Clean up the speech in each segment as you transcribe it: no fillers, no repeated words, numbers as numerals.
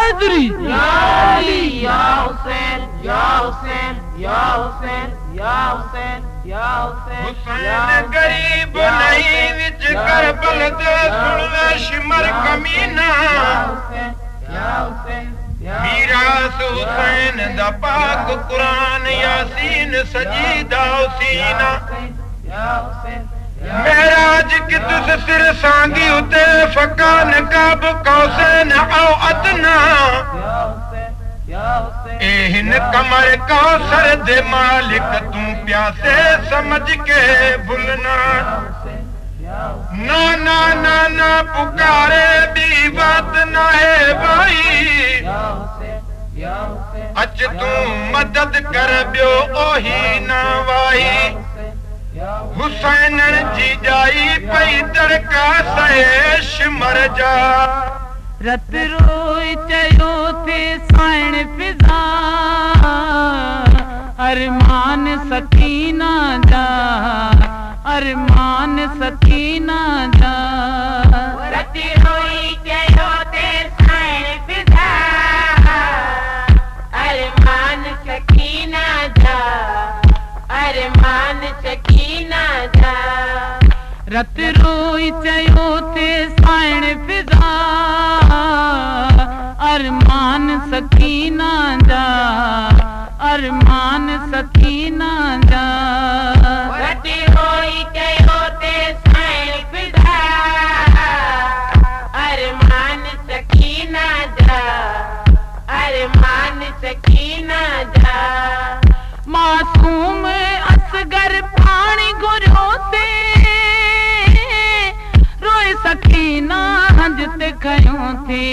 हैदरी या अली या हुसैन या हुसैन या हुसैन या हुसैन या हुसैन हुसैन गरीब नहीं विच करबल दे सुनवे शिमर कमीना या हुसैन मीरास हुसैन दा पाक कुरान यासीन सजीदा हुसैना या हुसैन मेराज कितुस सिर सांगी उते फकान काब कौसैन औ अदना एहिन कमर कौसर दे मालिक तू प्यासे समझ के भूलना ना ना ना ना पुकारे भी बात ना है भाई अच तू मदद कर बियो ओही ना वाई हुसैन जी जाई पई दरका सहेश मर जा रत रोई चयो थे साइण फिजा अरमान सकीना जा अरमान सकीना जा रत रोई चयो थे साइण फिजा अरमान सकीना जा अरमान सकीना जा रत रोई चयो थे साइण फिजा अरमान सकीना जा अरमान सकीना जा रत रोई चयो थे साइण फिजा अरमान सकीना जा अरमान सकीना जा मासूम असगर पानी घुरियो ते रोए सकीना हंज ते खयो थे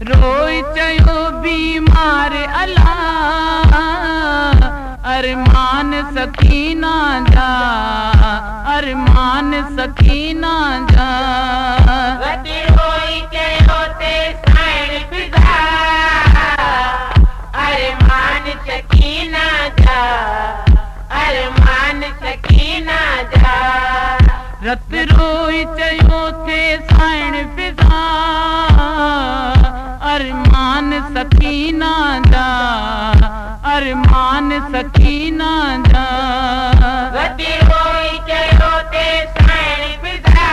रोए चयो बीमार अला अरमान सकीना जा अरमान सकीना जा रत रोई चयो थे साइण फिजा अरमान सकीना जा अरमान सकीना जा रत रोई चयो थे साइण फिजा अरमान सकीना जा अरमान सकीना जा रत रोई चयो थे साइण फिजा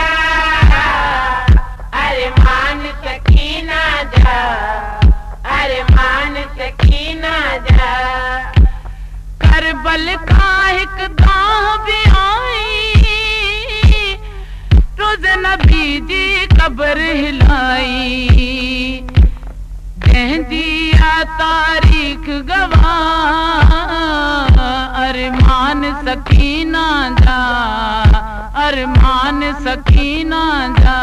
अरमान सकीना जा अरमान सकीना जा करबल का एक गांव भी आई रोज नबी जी कब्र हिलाई दिया तारीख गवाह अरमान सकीना जा अरमान सकीना जा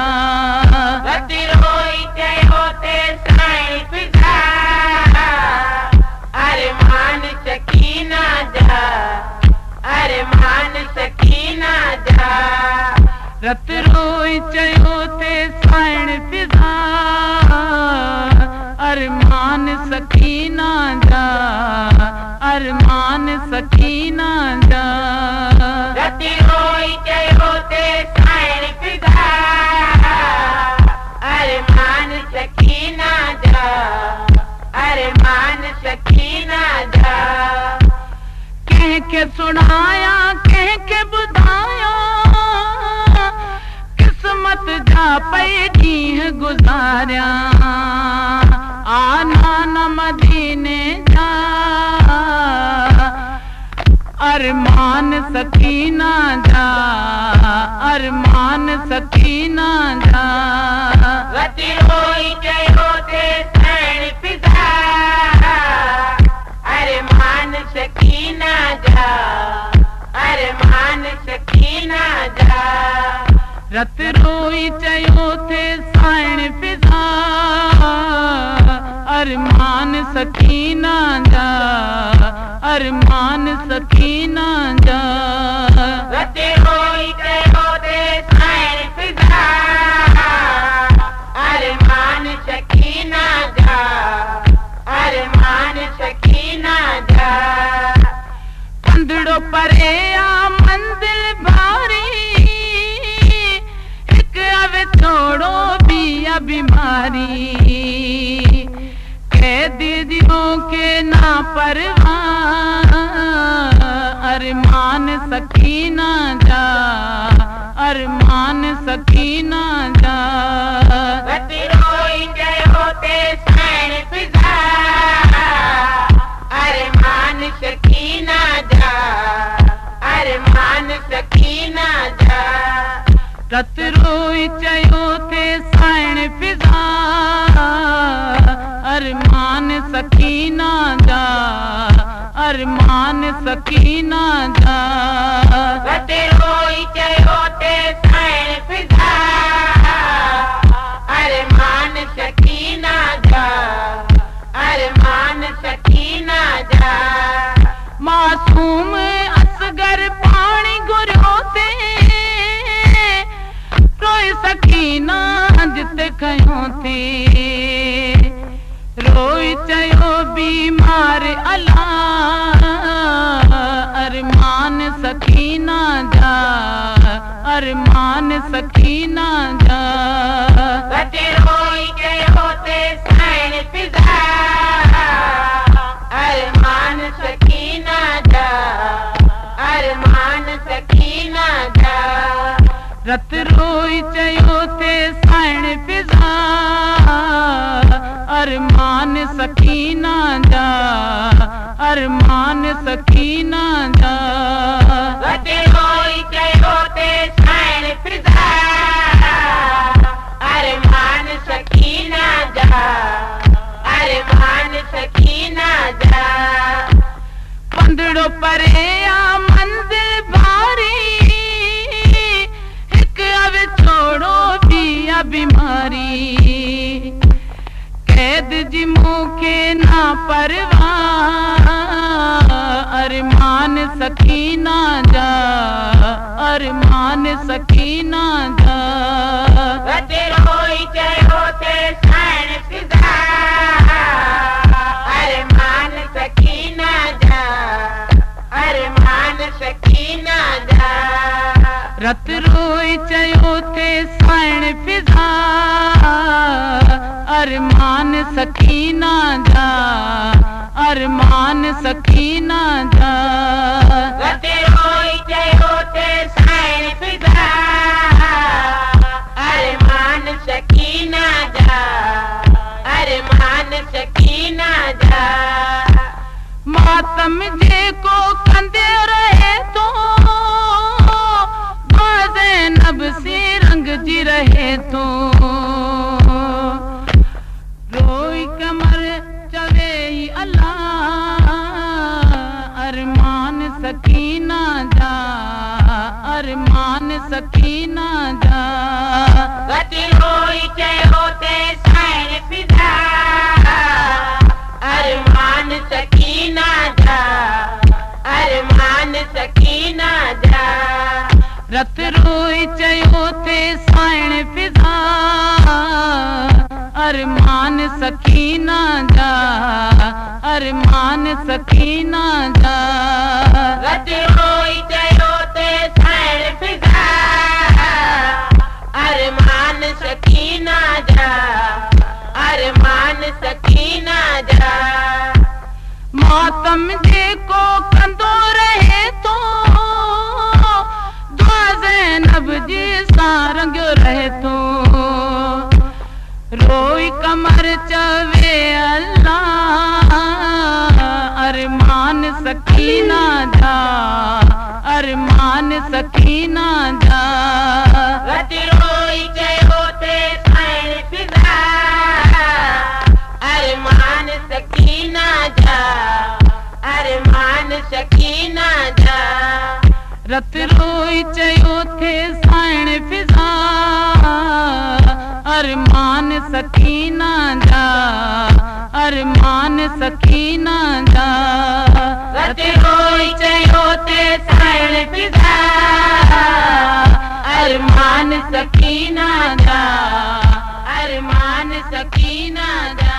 रत रोई चयो थे साइण फिजा अरमान सकीना जा अरमान सकीना जा रत रोई चयो थे साइण फिजा अरमान सकीना जा अरमान सकीना जा रत रोई चयो थे साइण फिजा अरमान सकीना जा अरमान सकीना जा कह के सुनाया कह के बुधाया किस्मत जा पे ॾींह गुज़ारिया आना न मदीने जा अरमान सकीना जा अरमान सकीना जा रत रोई चयो थे साइण फिजा अरमान सकीना जा अरमान सकीना जा रत रोई चयो थे साइण फिजा अरमान सकीना जा अरमान सकीना जा रत रोई चयो थे साइण फिजा अरमान सकीना जा अरमान सकीना जा पंधड़ो परे आ मंजिल भारी एक अवे छोड़ो भी बीमारी परवाह अरमान सकीना जा अरमान सकीना जा रोई जयो ते सैन फिजा अरमान सकीना जा अरमान सकीना जा रत रोई चयो थे साइण फिजा अरमान सकीना जा अरमान सकीना जा रत रोई चयो ते साइण फिजा अरमान सकीना जा अरमान सकीना जा मासूम असगर पानी गुरियो ते रोई सकीना जिते खयो थे रोई चयो बीमार अला अरमान सकीना जा अरमान सकीना जा रोई चयो ते सैन फिजा अरमान सकीना जा अरमान सकीना जा रत रोई चयो थे साइण फिजा अरमान सकीना जा अरमान सकीना जा रत रोई चयो ते सैन फिजा अरमान सकीना जा अरमान सकीना जा पंदड़ो परे आ मंदिर भारी एक अब छोड़ो बिया बीमारी कैद जी मुखे ना परवाह अरमान सकीना जा अरमान सकीना जा रत रोई चयो ते सैन फिजा अरमान सकीना जा अरमान सकीना जा रत रोई चयो थे साइण फिजा अरमान सकीना जा अरमान सकीना जा रत रोई चयो ते सैन फिजा अरमान सकीना जा अरमान सकीना जा मातम जे को कंदे रहे तो ज़ैनब सी रंग जी रहे तो रोई कमर चवे अल्लाह अरमान सकीना जा अरमान सकीना जा रत रोई चयो ते सैन फिजा अरमान सकीना जा अरमान सकीना जा रत रोई चयो थे साइण फिजा अरमान सकीना जा अरमान सकीना जा रत रोई चयो ते सैन फिजा अरमान सकीना जा अरमान सकीना जा मातम जे को कंदो रहे तो ज़ैनब जी सारंग रहे तो रोई कमर चवे अल्लाह अरमान सकीना जा अरमान सकीना जा रत रोई चयो ते सैन फिजा अरमान सकीना जा अरमान सकीना जा रत रोई चयो थे साइण फिजा अरमान सकीना जा अरमान सकीना जा रत रोई चयो ते सैन फिजा अरमान सकीना जा अरमान सकीना जा।